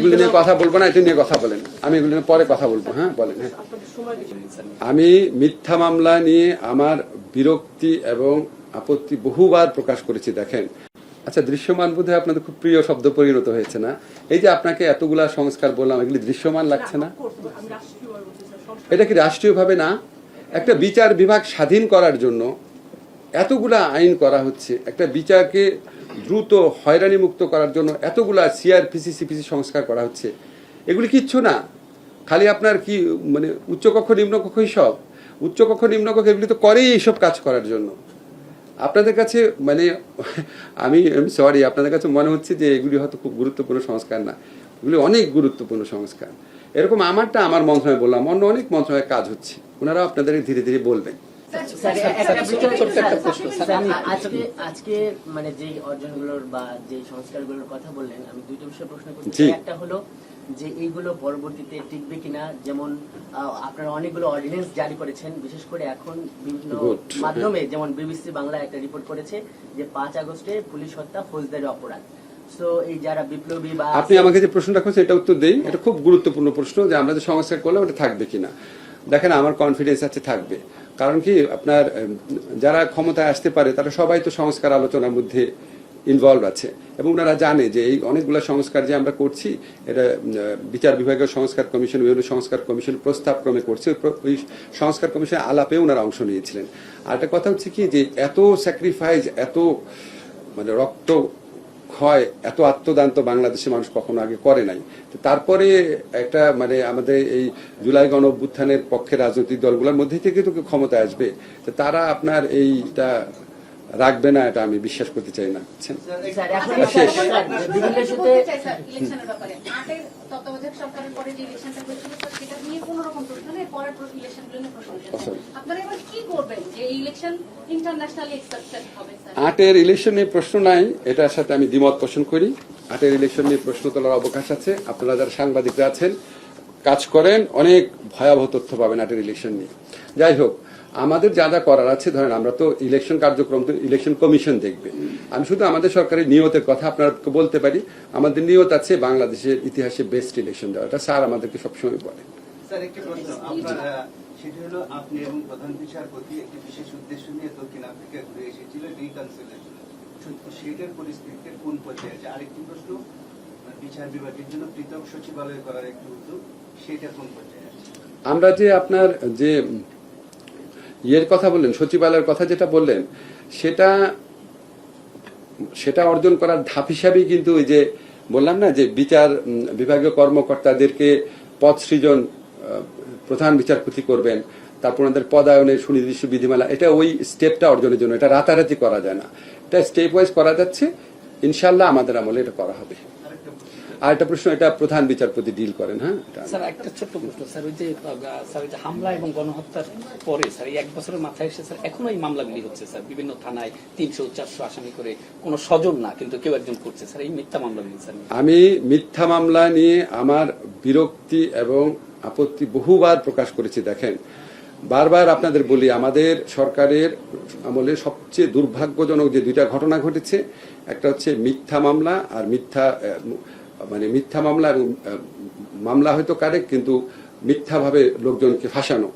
এগুলো নিয়ে কথা বলবো না, এটা নিয়ে কথা বলেন, আমি এগুলো নিয়ে পরে কথা বলবো। হ্যাঁ বলেন। হ্যাঁ, আমি মিথ্যা মামলা নিয়ে আমার বিরক্তি এবং আপত্তি বহুবার প্রকাশ করেছি। দেখেন, আচ্ছা, দৃশ্যমান বোধহয় আপনাদের খুব প্রিয় শব্দ পরিণত হয়েছে না? এই যে আপনাকে এতগুলা সংস্কার বললাম, এগুলি দৃশ্যমান লাগছে না? এটা কি রাষ্ট্রীয়ভাবে না? একটা বিচার বিভাগ স্বাধীন করার জন্য এতগুলা আইন করা হচ্ছে, একটা বিচারকে দ্রুত হয়রানি মুক্ত করার জন্য এতগুলা সিআরপিসি সিপিসি সংস্কার করা হচ্ছে। এগুলি কিচ্ছু না, খালি আপনার কি মানে উচ্চকক্ষ নিম্নকক্ষই সব। উচ্চকক্ষ নিম্নকক্ষ এগুলি তো করেই এইসব কাজ করার জন্য। আপনাদের কাছে মানে আমি সরি, আপনাদের কাছে মনে হচ্ছে যে এগুলি হয়তো খুব গুরুত্বপূর্ণ সংস্কার না, এগুলি অনেক গুরুত্বপূর্ণ সংস্কার। এরকম আমারটা আমার মন্ত্রণালয় বললাম, অন্য অনেক মন্ত্রণালয়ে কাজ হচ্ছে, ওনারা আপনাদের ধীরে ধীরে বলবেন। আজকে মানে যে অর্জনগুলোর বা যে সংস্কারগুলোর কথা বললেন, আমি দুইটা বিষয়ে প্রশ্ন করতে চাই। একটা হলো যে এইগুলো পরবর্তীতে টিকবে কিনা, যেমন আপনারা অনেকগুলো অর্ডিন্যান্স জারি করেছেন, বিশেষ করে এখন বিভিন্ন মাধ্যমে, যেমন বিবিসি বাংলা একটা রিপোর্ট করেছে যে 5 আগস্টে পুলিশ হত্যা ফৌজদারি অপরাধ। সো এই যারা বিপ্লবী বা আপনি আমাকে যে প্রশ্নটা করছেন এটা উত্তর দেই, এটা খুব গুরুত্বপূর্ণ প্রশ্ন যে আমরা যে সংস্কার করলে ওটা থাকবে কিনা। দেখেন, আমার কনফিডেন্স আছে থাকবে, কারণ কি আপনার যারা ক্ষমতায় আসতে পারে তারা সবাই তো সংস্কার আলোচনার মধ্যে ইনভলভ আছে, এবং ওনারা জানে যে এই অনেকগুলো সংস্কার যে আমরা করছি এটা বিচার বিভাগীয় সংস্কার কমিশন, বিভিন্ন সংস্কার কমিশন প্রস্তাব ক্রমে করছে, ওই সংস্কার কমিশনের আলাপে ওনারা অংশ নিয়েছিলেন। আর একটা কথা হচ্ছে কি যে এত স্যাক্রিফাইস, এত মানে রক্ত ক্ষয়, এত আত্মদান তো বাংলাদেশের মানুষ কখনো আগে করে নাই। তারপরে একটা মানে আমাদের এই জুলাই গণ অভ্যুত্থানের পক্ষে রাজনৈতিক দলগুলোর মধ্যে থেকে তো ক্ষমতায় আসবে, তারা আপনার এইটা রাখবে না, এটা আমি বিশ্বাস করতে চাই না। আটের ইলেকশন নিয়ে প্রশ্ন নাই, এটার সাথে আমি দ্বিমত পোষণ করি। আটের ইলেকশন নিয়ে প্রশ্ন তোলার অবকাশ আছে, আপনারা যারা সাংবাদিকরা আছেন কাজ করেন, অনেক ভয়াবহ তথ্য পাবেন আটের ইলেকশন নিয়ে। যাই হোক, আমাদের যা যা করার আছে, ধরেন আমরা তো ইলেকশন কার্যক্রম তো ইলেকশন কমিশন দেখবে। আমি শুধু আমাদের সরকারের নিয়তের কথা আপনাকে বলতে পারি, আমাদের নিয়ত আছে বাংলাদেশের ইতিহাসে বেস্ট ইলেকশন দেওয়া, এটা স্যার আমাদেরকে সবসময় বলে। স্যার, একটি প্রশ্ন আপনারা, সেটা হলো আপনি এবং প্রধান বিচারপতি একটি বিশেষ উদ্দেশ্য নিয়ে দক্ষিণ আফ্রিকা ঘুরে এসেছিল রিকনসিলিয়েশন, সেটার পরিস্থিতিতে কোন পর্যায়ে আছে? আরেকটি প্রশ্ন, বিচার বিভাগের জন্য পৃথক সচিবালয় করার একটি উদ্যোগ, সেটা কোন পর্যায়ে আছে? আমরা যে আপনার যে ইয়ের কথা বললেন, সচিবালয়ের কথা যেটা বললেন, সেটা অর্জন করার ধাপ হিসাবেই কিন্তু ওই যে বললাম না যে বিচার বিভাগীয় কর্মকর্তাদেরকে পদ সৃজন প্রধান বিচারপতি করবেন, তারপর ওনাদের পদায়নের সুনির্দিষ্ট বিধিমালা, এটা ওই স্টেপটা অর্জনের জন্য, এটা রাতারাতি করা যায় না, এটা স্টেপ ওয়াইজ করা যাচ্ছে। ইনশাল্লাহ আমাদের আমলে এটা করা হবে। আর একটা প্রশ্ন, এটা প্রধান বিচারপতি ডিল করেন। হ্যাঁ স্যার, একটা ছোট্ট প্রশ্ন স্যার, ওই যে হামলা এবং গণহত্যার পরে স্যার 1 বছরের মাথায় এসে স্যার এখনো এই মামলাগুলি হচ্ছে স্যার, বিভিন্ন থানায় 300-400 আসামি করে, কোন স্বজন না কিন্তু কেউ একজন করছে স্যার, এই মিথ্যা মামলাগুলি স্যার। আমি মিথ্যা মামলা নিয়ে আমার বিরক্তি এবং আপত্তি বহুবার প্রকাশ করেছি। দেখেন, বারবার আপনাদের বলি, আমাদের সরকারের আমলে সবচেয়ে দুর্ভাগ্যজনক যে 2টা ঘটনা ঘটেছে, একটা হচ্ছে মিথ্যা মামলা আর মিথ্যা মামলা এবং মামলা হয়তো কারেক্ট কিন্তু মিথ্যাভাবে লোকজনকে ফাঁসানো,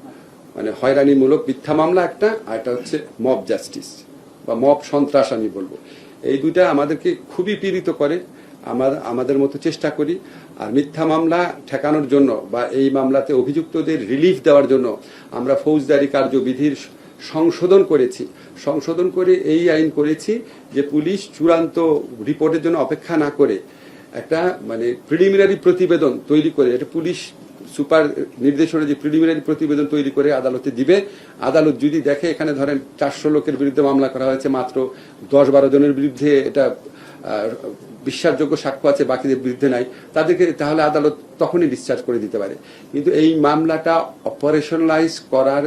মানে হয়রানিমূলক মিথ্যা মামলা একটা, আর একটা হচ্ছে মব জাস্টিস বা মব সন্ত্রাস আমি বলবো। এই 2টা আমাদেরকে খুবই পীড়িত করে, আমাদের মতো চেষ্টা করি। আর মিথ্যা মামলা ঠেকানোর জন্য বা এই মামলাতে অভিযুক্তদের রিলিফ দেওয়ার জন্য আমরা ফৌজদারি কার্যবিধির সংশোধন করে এই আইন করেছি যে পুলিশ চূড়ান্ত রিপোর্টের জন্য অপেক্ষা না করে একটা মানে প্রিলিমিনারি প্রতিবেদন তৈরি করে, এটা পুলিশ সুপার নির্দেশনা যে প্রিলিমিনারি প্রতিবেদন তৈরি করে আদালতে দিবে। আদালত যদি দেখে এখানে ধরেন 400 লোকের বিরুদ্ধে মামলা করা হয়েছে, মাত্র 10-12 জনের বিরুদ্ধে এটা বিশ্বাসযোগ্য সাক্ষ্য আছে, বাকিদের বিরুদ্ধে নাই, তাদেরকে তাহলে আদালত তখনই ডিসচার্জ করে দিতে পারে। কিন্তু এই মামলাটা অপারেশনালাইজ করার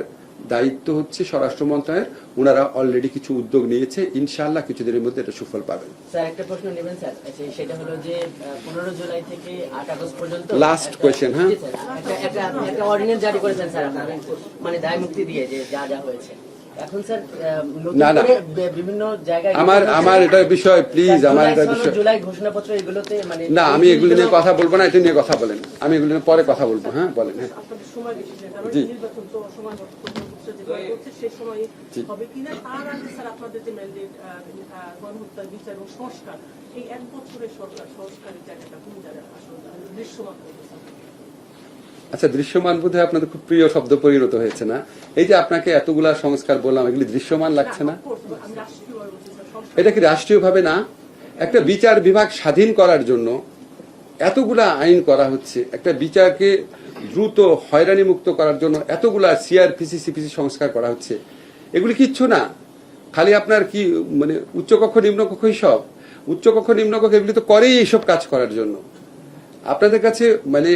দায়িত্ব হচ্ছে স্বরাষ্ট্র মন্ত্রণালয়ের, ওনারা অলরেডি কিছু উদ্যোগ নিয়েছে, ইনশাআল্লাহ কিছুদিনের মধ্যে এটা সুফল পাবেন। স্যার, একটা প্রশ্ন নেবেন স্যার, সেটা হলো যে 15 জুলাই থেকে 8 আগস্ট পর্যন্ত লাস্ট কোয়েশ্চেন। হ্যাঁ, একটা অর্ডিন্যান্স জারি করেছেন স্যার আপনারা, মানে দায় মুক্তি দিয়ে যে যা যা হয়েছে। এখন স্যার নতুন না, না। করে বিভিন্ন জায়গায় আমার এটা বিষয় প্লিজ, আমার এটা বিষয় জুলাই ঘোষণাপত্র এগুলোতে মানে না, আমি এগুলো নিয়ে কথা বলবো না, এটা নিয়ে কথা বলেন, আমি এগুলো নিয়ে পরে কথা বলবো। হ্যাঁ, বলেন। হ্যাঁ, আপনাদের সময় বেশি নেই, কারণ জি। নির্বাচন তো সময় মতো হচ্ছে, যেভাবে হচ্ছে সেই সময় জি। হবে কিনা। তার আগে স্যার আপনাদের যে ম্যান্ডেট গণহত্যার বিচার এবং সংস্কার, এই এক বছরের সরকার সংস্কারের জায়গাটা কোন জায়গায় আসলে দৃশ্যমান হয়েছে? আচ্ছা, দৃশ্যমান বোধহয় আপনাদের খুব প্রিয় শব্দ পরিণত হয়েছে না? এই যে আপনাকে এতগুলা সংস্কার বললাম, এগুলি দৃশ্যমান লাগছে না? of course, আমি রাষ্ট্রীয়ভাবে বলছি স্যার, সংস্কার এটা কি রাষ্ট্রীয়ভাবে না? একটা বিচার বিভাগ স্বাধীন করার জন্য এতগুলা আইন করা হচ্ছে, একটা বিচারকে দ্রুত হয়রানি মুক্ত করার জন্য এতগুলা সিআরপিসি সিপিসি সংস্কার করা হচ্ছে। এগুলি কিচ্ছু না, খালি আপনার কি মানে উচ্চকক্ষ নিম্নকক্ষই সব। উচ্চকক্ষ নিম্নকক্ষ এগুলি তো করেই এইসব কাজ করার জন্য। আপনাদের কাছে মানে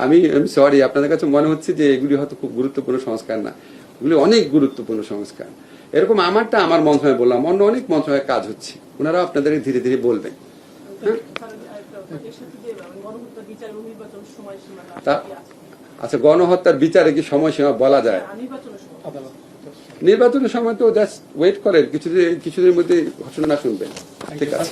আমি সরি, আপনাদের কাছে মনে হচ্ছে যে এগুলি হয়তো খুব গুরুত্বপূর্ণ সংস্কার না, এগুলি অনেক গুরুত্বপূর্ণ সংস্কার। এরকম আমারটা আমার মন্ত্রণালয়ে বললাম, অন্য অনেক মন্ত্রণালয়ে কাজ হচ্ছে, ওনারাও আপনাদের ধীরে ধীরে বলবেন। হ্যাঁ, এর সাথে যে গণহত্যার বিচার এবং নির্বাচনের সময়সীমা তা- আচ্ছা, গণহত্যার বিচারে কি সময়সীমা বলা যায়? নির্বাচনের সময় নির্বাচনের সময় তো জাস্ট ওয়েট করেন, কিছুদিনের মধ্যে ঘোষণা শুনবেন। ঠিক আছে।